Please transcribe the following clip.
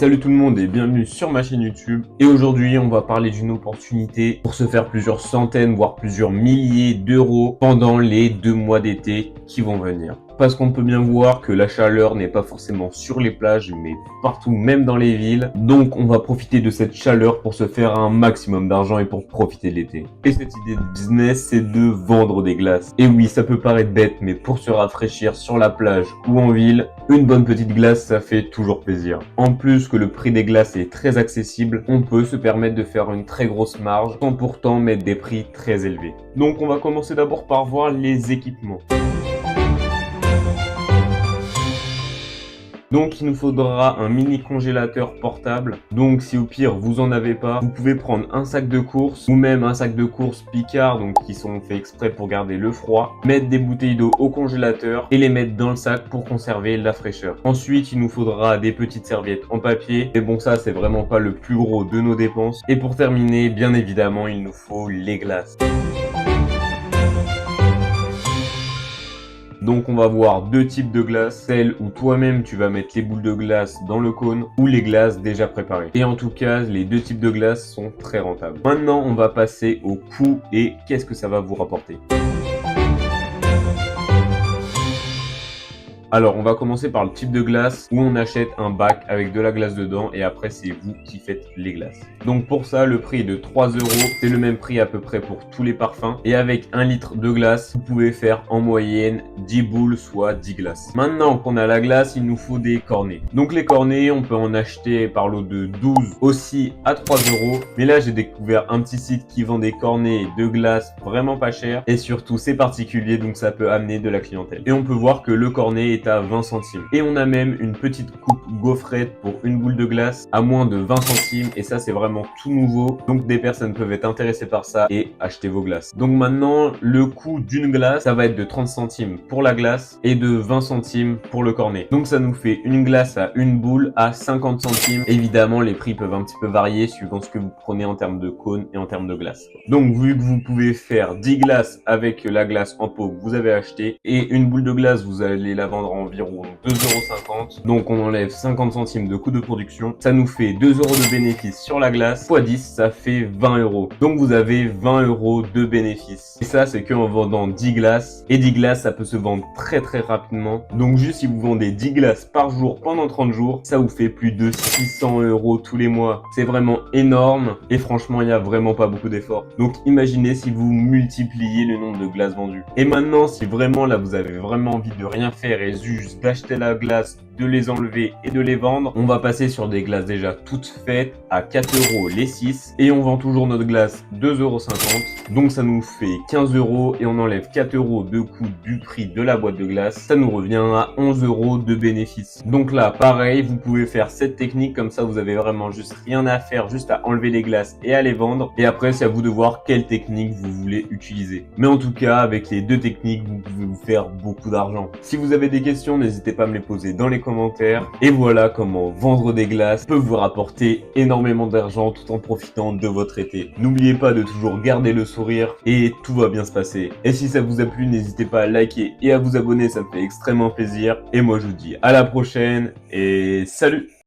Salut tout le monde et bienvenue sur ma chaîne YouTube. Et aujourd'hui, on va parler d'une opportunité pour se faire plusieurs centaines, voire plusieurs milliers d'euros pendant les 2 mois d'été qui vont venir. Parce qu'on peut bien voir que la chaleur n'est pas forcément sur les plages, mais partout, même dans les villes. Donc, on va profiter de cette chaleur pour se faire un maximum d'argent et pour profiter de l'été. Et cette idée de business, c'est de vendre des glaces. Et oui, ça peut paraître bête, mais pour se rafraîchir sur la plage ou en ville, une bonne petite glace, ça fait toujours plaisir. En plus que le prix des glaces est très accessible, on peut se permettre de faire une très grosse marge sans pourtant mettre des prix très élevés. Donc, on va commencer d'abord par voir les équipements. Donc il nous faudra un mini congélateur portable. Donc si au pire vous en avez pas, vous pouvez prendre un sac de course ou même un sac de course Picard, donc qui sont faits exprès pour garder le froid, mettre des bouteilles d'eau au congélateur et les mettre dans le sac pour conserver la fraîcheur. Ensuite il nous faudra des petites serviettes en papier, mais bon ça c'est vraiment pas le plus gros de nos dépenses. Et pour terminer, bien évidemment il nous faut les glaces. Donc on va voir deux types de glaces, celle où toi-même tu vas mettre les boules de glace dans le cône ou les glaces déjà préparées. Et en tout cas, les deux types de glaces sont très rentables. Maintenant, on va passer au coût et qu'est-ce que ça va vous rapporter. Alors, on va commencer par le type de glace où on achète un bac avec de la glace dedans et après, c'est vous qui faites les glaces. Donc pour ça, le prix est de 3 €. C'est le même prix à peu près pour tous les parfums. Et avec 1 litre de glace, vous pouvez faire en moyenne 10 boules, soit 10 glaces. Maintenant qu'on a la glace, il nous faut des cornets. Donc les cornets, on peut en acheter par lot de 12 aussi à 3 €. Mais là, j'ai découvert un petit site qui vend des cornets de glace vraiment pas cher. Et surtout, c'est particulier, donc ça peut amener de la clientèle. Et on peut voir que le cornet est à 20 centimes. Et on a même une petite coupe gaufrette pour une boule de glace à moins de 20 centimes. Et ça, c'est vraiment tout nouveau. Donc des personnes peuvent être intéressées par ça et acheter vos glaces. Donc maintenant, le coût d'une glace, ça va être de 30 centimes pour la glace et de 20 centimes pour le cornet. Donc ça nous fait une glace à une boule à 50 centimes. Évidemment, les prix peuvent un petit peu varier suivant ce que vous prenez en termes de cône et en termes de glace. Donc vu que vous pouvez faire 10 glaces avec la glace en pot que vous avez acheté et une boule de glace, vous allez la vendre environ 2,50 €. Donc on enlève 50 centimes de coût de production. Ça nous fait 2 € de bénéfice sur la glace. X 10, ça fait 20 €. Donc vous avez 20 € de bénéfice. Et ça, c'est qu'en vendant 10 glaces. Et 10 glaces, ça peut se vendre très très rapidement. Donc juste si vous vendez 10 glaces par jour pendant 30 jours, ça vous fait plus de 600 € tous les mois. C'est vraiment énorme. Et franchement, il n'y a vraiment pas beaucoup d'efforts. Donc imaginez si vous multipliez le nombre de glaces vendues. Et maintenant, si vraiment là, vous avez vraiment envie de rien faire et juste d'acheter la glace, de les enlever et de les vendre, on va passer sur des glaces déjà toutes faites à 4 € les 6 et on vend toujours notre glace 2,50 €. Donc ça nous fait 15 € et on enlève 4 € de coût du prix de la boîte de glace. Ça nous revient à 11 € de bénéfice. Donc là, pareil, vous pouvez faire cette technique comme ça, vous avez vraiment juste rien à faire, juste à enlever les glaces et à les vendre. Et après, c'est à vous de voir quelle technique vous voulez utiliser. Mais en tout cas, avec les deux techniques, vous pouvez vous faire beaucoup d'argent. Si vous avez des questions, n'hésitez pas à me les poser dans les commentaires. Et voilà comment vendre des glaces peut vous rapporter énormément d'argent tout en profitant de votre été. N'oubliez pas de toujours garder le sourire et tout va bien se passer. Et si ça vous a plu, n'hésitez pas à liker et à vous abonner, ça me fait extrêmement plaisir. Et moi je vous dis à la prochaine et salut!